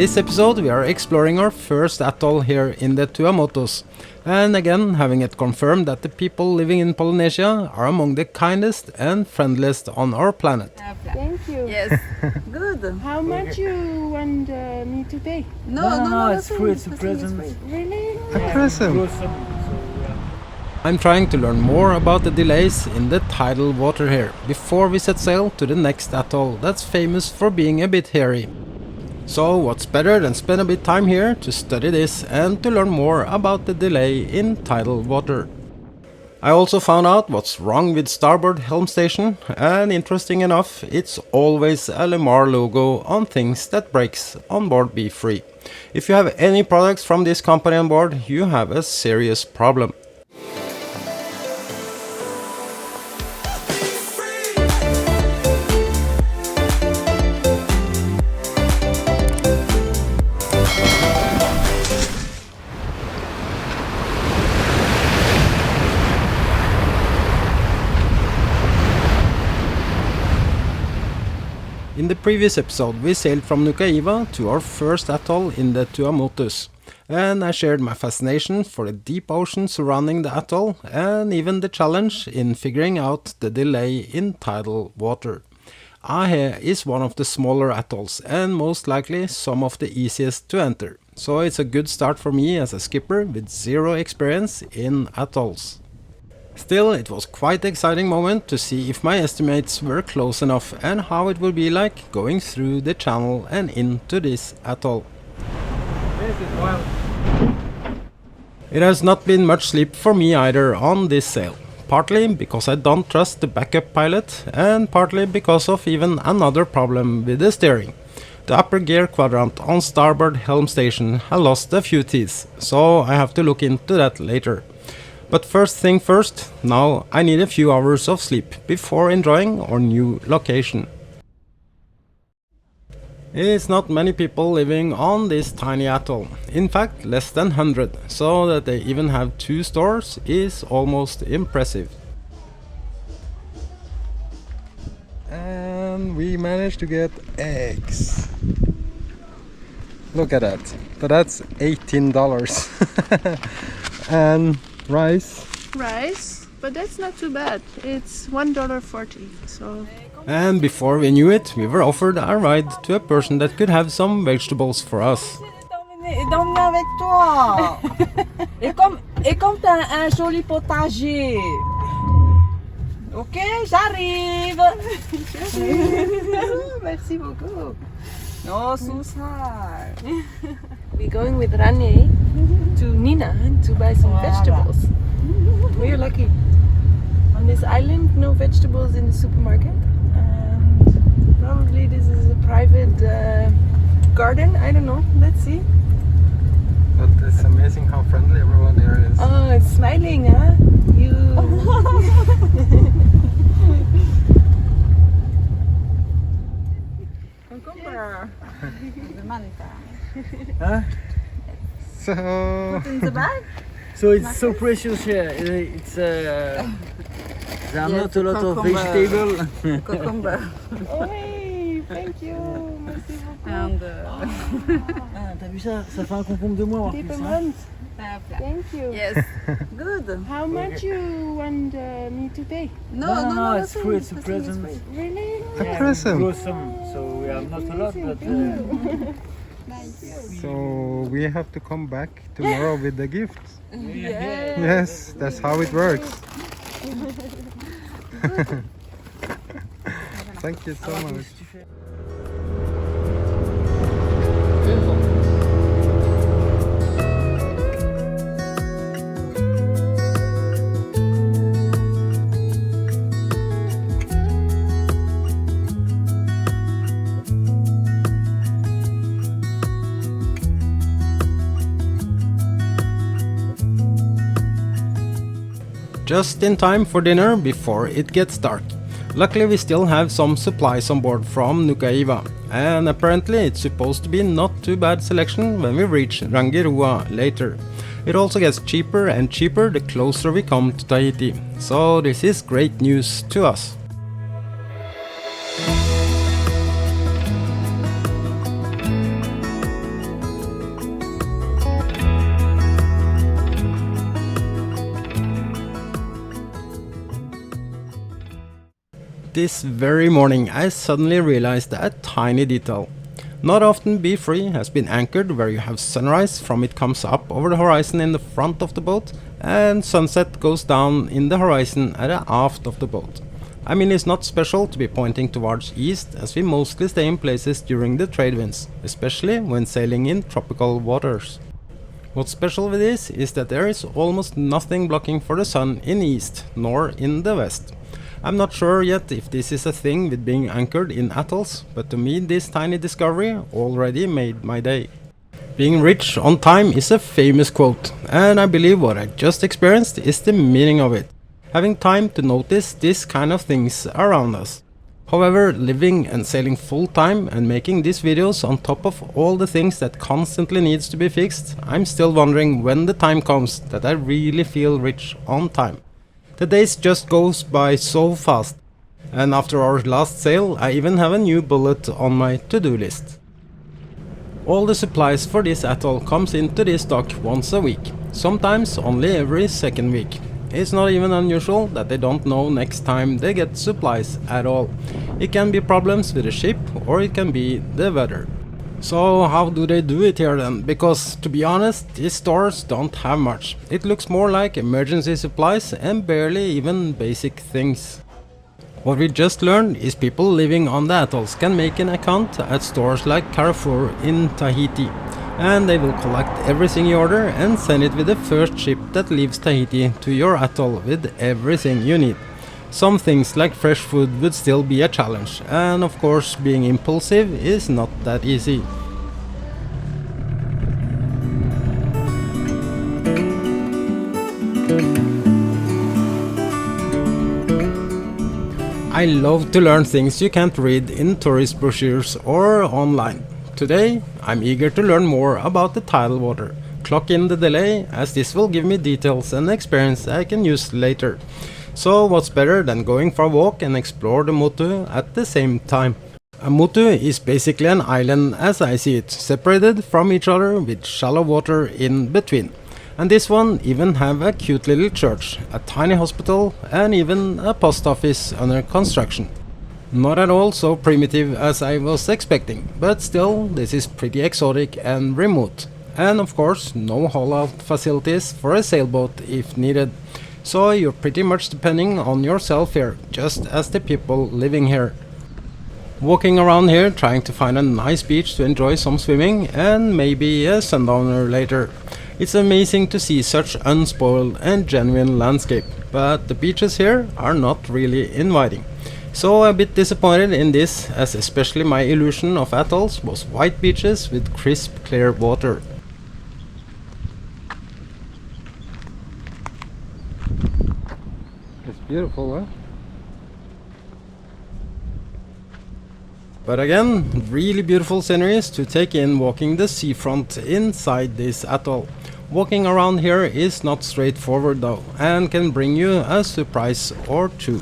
this episode we are exploring our first atoll here in the Tuamotus, and again having it confirmed that the people living in Polynesia are among the kindest and friendliest on our planet. Thank you. Yes. Good. How much you want me to pay? No, it's free, it's a present. Really? A present. Awesome. I'm trying to learn more about the delays in the tidal water here before we set sail to the next atoll that's famous for being a bit hairy. So what's better than spend a bit time here to study this and to learn more about the delay in tidal water. I also found out what's wrong with starboard helm station, and interesting enough, it's always a LEWMAR logo on things that breaks on board Be Free. If you have any products from this company on board, you have a serious problem. In the previous episode we sailed from Nukuʻiva to our first atoll in the Tuamotus, and I shared my fascination for the deep ocean surrounding the atoll and even the challenge in figuring out the delay in tidal water. Ahe is one of the smaller atolls and most likely some of the easiest to enter, so it's a good start for me as a skipper with zero experience in atolls. Still, it was quite an exciting moment to see if my estimates were close enough and how it will be like going through the channel and into this atoll. It has not been much sleep for me either on this sail, partly because I don't trust the backup pilot and partly because of even another problem with the steering. The upper gear quadrant on starboard helm station has lost a few teeth, so I have to look into that later. But first thing first, now I need a few hours of sleep before enjoying our new location. It's not many people living on this tiny atoll, in fact less than 100, so that they even have 2 stores is almost impressive. And we managed to get eggs. Look at that, but that's $18. And rice, but that's not too bad. It's $1.40, so... And before we knew it, we were offered a ride to a person that could have some vegetables for us. D'emmener avec toi. et comme t'as un joli potager. Ok, j'arrive. Merci beaucoup. No, Susan. We're going with Rani to Nina to buy some vegetables. We're lucky. On this island, no vegetables in the supermarket. And probably this is a private garden. I don't know. Let's see. But it's amazing how friendly everyone there is. Oh, it's smiling, huh? You. Cucumber. Huh? So... Put in the bag. So it's so precious here. It's there are not a lot of cucumber. vegetable. Cucumber. Oh, hey, thank you. Merci beaucoup. And Ah, t'as vu ça? Ça fait un concombre de moins. Keep a month. Thank you. yes. Good. How much you want me to pay? No, it's free, it's a present. Really? A present. Awesome. So we have not a lot, but So we have to come back tomorrow with the gifts. Yeah. Yes, that's how it works. Thank you so much. Just in time for dinner before it gets dark. Luckily we still have some supplies on board from Nukuʻiva, and apparently it's supposed to be not too bad selection when we reach Rangiroa later. It also gets cheaper and cheaper the closer we come to Tahiti, so this is great news to us. This very morning I suddenly realized a tiny detail. Not often B3 has been anchored where you have sunrise from it comes up over the horizon in the front of the boat and sunset goes down in the horizon at the aft of the boat. I mean, it's not special to be pointing towards east as we mostly stay in places during the trade winds, especially when sailing in tropical waters. What's special with this is that there is almost nothing blocking for the sun in east nor in the west. I'm not sure yet if this is a thing with being anchored in atolls, but to me this tiny discovery already made my day. Being rich on time is a famous quote, and I believe what I just experienced is the meaning of it. Having time to notice this kind of things around us. However, living and sailing full time and making these videos on top of all the things that constantly needs to be fixed, I'm still wondering when the time comes that I really feel rich on time. The days just goes by so fast, and after our last sail I even have a new bullet on my to-do list. All the supplies for this atoll comes into this dock once a week, sometimes only every second week. It's not even unusual that they don't know next time they get supplies at all. It can be problems with the ship or it can be the weather. So how do they do it here then? Because to be honest, these stores don't have much. It looks more like emergency supplies and barely even basic things. What we just learned is people living on the atolls can make an account at stores like Carrefour in Tahiti. And they will collect everything you order and send it with the first ship that leaves Tahiti to your atoll with everything you need. Some things like fresh food would still be a challenge, and of course being impulsive is not that easy. I love to learn things you can't read in tourist brochures or online. Today I'm eager to learn more about the tidal water. Clock in the delay, as this will give me details and experience I can use later. So what's better than going for a walk and explore the Motu at the same time? A Motu is basically an island as I see it, separated from each other with shallow water in between. And this one even have a cute little church, a tiny hospital and even a post office under construction. Not at all so primitive as I was expecting, but still this is pretty exotic and remote. And of course no haul-out facilities for a sailboat if needed. So you're pretty much depending on yourself here, just as the people living here. Walking around here trying to find a nice beach to enjoy some swimming and maybe a sundowner later. It's amazing to see such unspoiled and genuine landscape, but the beaches here are not really inviting. So a bit disappointed in this, as especially my illusion of atolls was white beaches with crisp clear water. It's beautiful, huh? But again, really beautiful sceneries to take in walking the seafront inside this atoll. Walking around here is not straightforward though, and can bring you a surprise or two.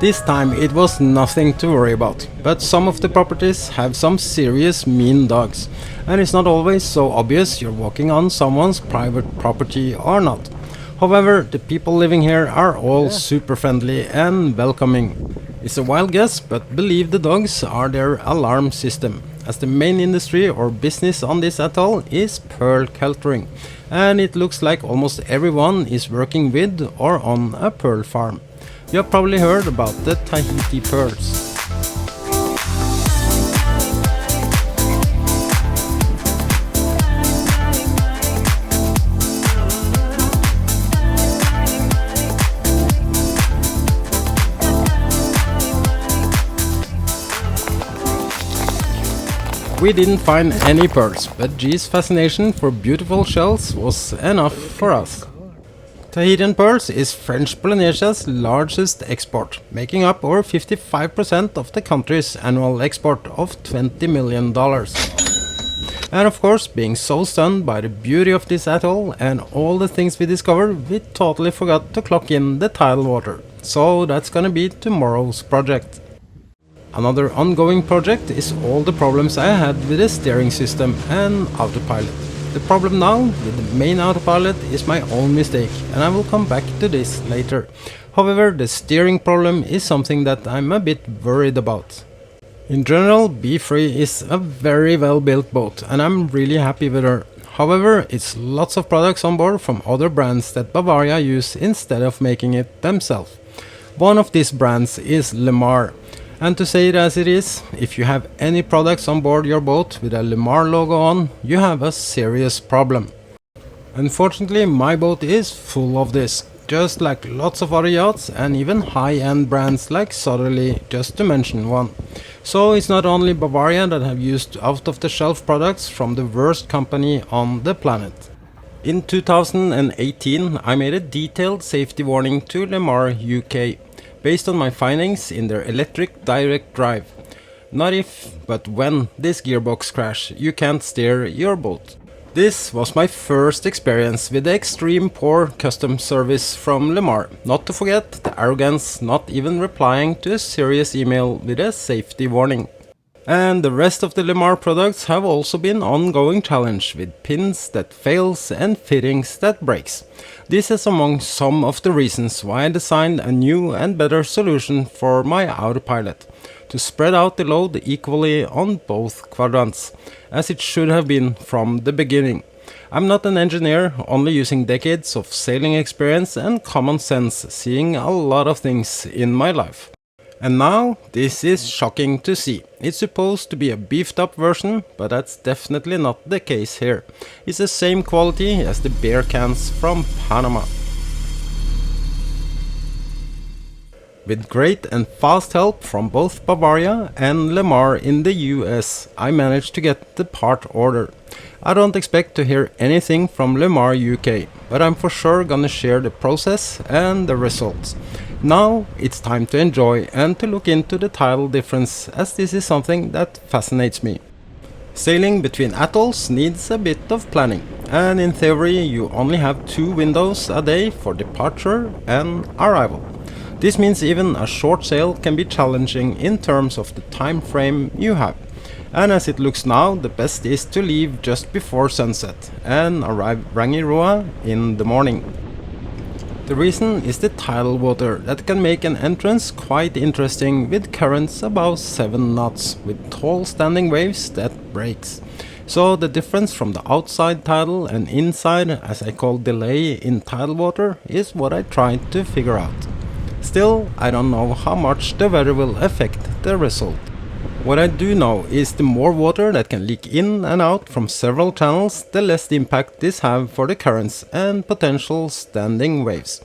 This time it was nothing to worry about, but some of the properties have some serious mean dogs, and it's not always so obvious you're walking on someone's private property or not. However, the people living here are all super friendly and welcoming. It's a wild guess, but believe the dogs are their alarm system, as the main industry or business on this atoll is pearl culturing, and it looks like almost everyone is working with or on a pearl farm. You have probably heard about the Tahiti pearls. We didn't find any pearls, but G's fascination for beautiful shells was enough for us. Tahitian pearls is French Polynesia's largest export, making up over 55% of the country's annual export of $20 million. And of course, being so stunned by the beauty of this atoll and all the things we discovered, we totally forgot to clock in the tidal water. So that's gonna be tomorrow's project. Another ongoing project is all the problems I had with the steering system and autopilot. The problem now with the main autopilot is my own mistake, and I will come back to this later. However, the steering problem is something that I'm a bit worried about. In general, B3 is a very well built boat, and I'm really happy with her. However, it's lots of products on board from other brands that Bavaria use instead of making it themselves. One of these brands is LEWMAR. And to say it as it is, if you have any products on board your boat with a LEWMAR logo on, you have a serious problem. Unfortunately, my boat is full of this, just like lots of other yachts and even high-end brands like SwT, just to mention one. So it's not only Bavaria that have used out-of-the-shelf products from the worst company on the planet. In 2018, I made a detailed safety warning to LEWMAR UK, based on my findings in their electric direct drive. Not if, but when this gearbox crash, you can't steer your boat. This was my first experience with the extreme poor custom service from LEWMAR. Not to forget the arrogance, not even replying to a serious email with a safety warning. And the rest of the LEWMAR products have also been ongoing challenge with pins that fails and fittings that breaks. This is among some of the reasons why I designed a new and better solution for my Autopilot, to spread out the load equally on both quadrants, as it should have been from the beginning. I'm not an engineer, only using decades of sailing experience and common sense, seeing a lot of things in my life. And now, this is shocking to see. It's supposed to be a beefed up version, but that's definitely not the case here. It's the same quality as the beer cans from Panama. With great and fast help from both Bavaria and LEWMAR in the US, I managed to get the part order. I don't expect to hear anything from LEWMAR UK, but I'm for sure gonna share the process and the results. Now it's time to enjoy and to look into the tidal difference, as this is something that fascinates me. Sailing between atolls needs a bit of planning, and in theory you only have 2 windows a day for departure and arrival. This means even a short sail can be challenging in terms of the time frame you have. And as it looks now, the best is to leave just before sunset and arrive Rangiroa in the morning. The reason is the tidal water that can make an entrance quite interesting with currents above 7 knots with tall standing waves that breaks. So the difference from the outside tidal and inside, as I call delay in tidal water, is what I tried to figure out. Still, I don't know how much the weather will affect the result. What I do know is the more water that can leak in and out from several channels, the less the impact this have for the currents and potential standing waves.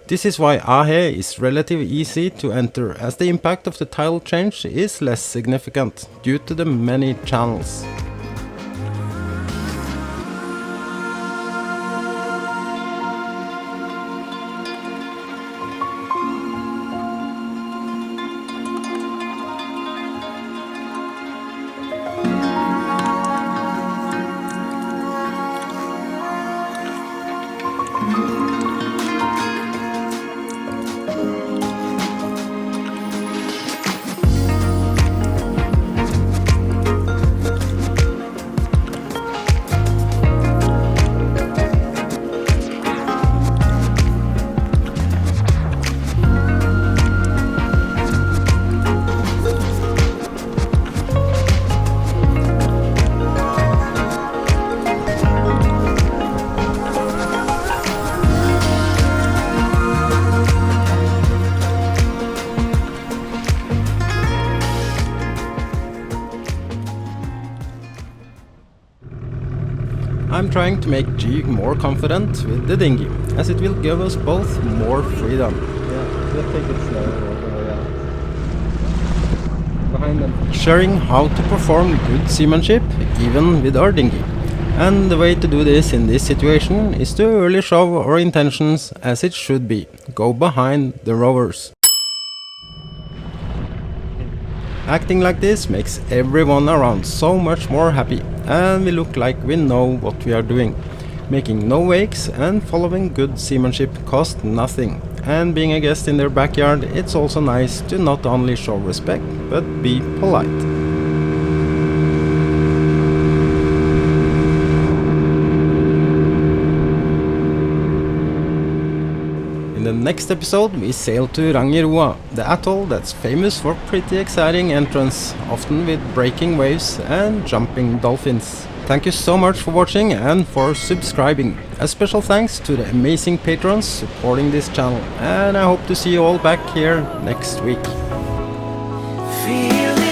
This is why Ahe is relatively easy to enter, as the impact of the tidal change is less significant due to the many channels. I'm trying to make G more confident with the dinghy, as it will give us both more freedom. Yeah, let's take it slow. Behind them. Sharing how to perform good seamanship even with our dinghy. And the way to do this in this situation is to early show our intentions as it should be. Go behind the rowers. Acting like this makes everyone around so much more happy, and we look like we know what we are doing. Making no wakes and following good seamanship costs nothing, and being a guest in their backyard, it's also nice to not only show respect but be polite. next episode we sail to Rangiroa, the atoll that's famous for pretty exciting entrance, often with breaking waves and jumping dolphins. Thank you so much for watching and for subscribing. A special thanks to the amazing patrons supporting this channel, and I hope to see you all back here next week. Feel it.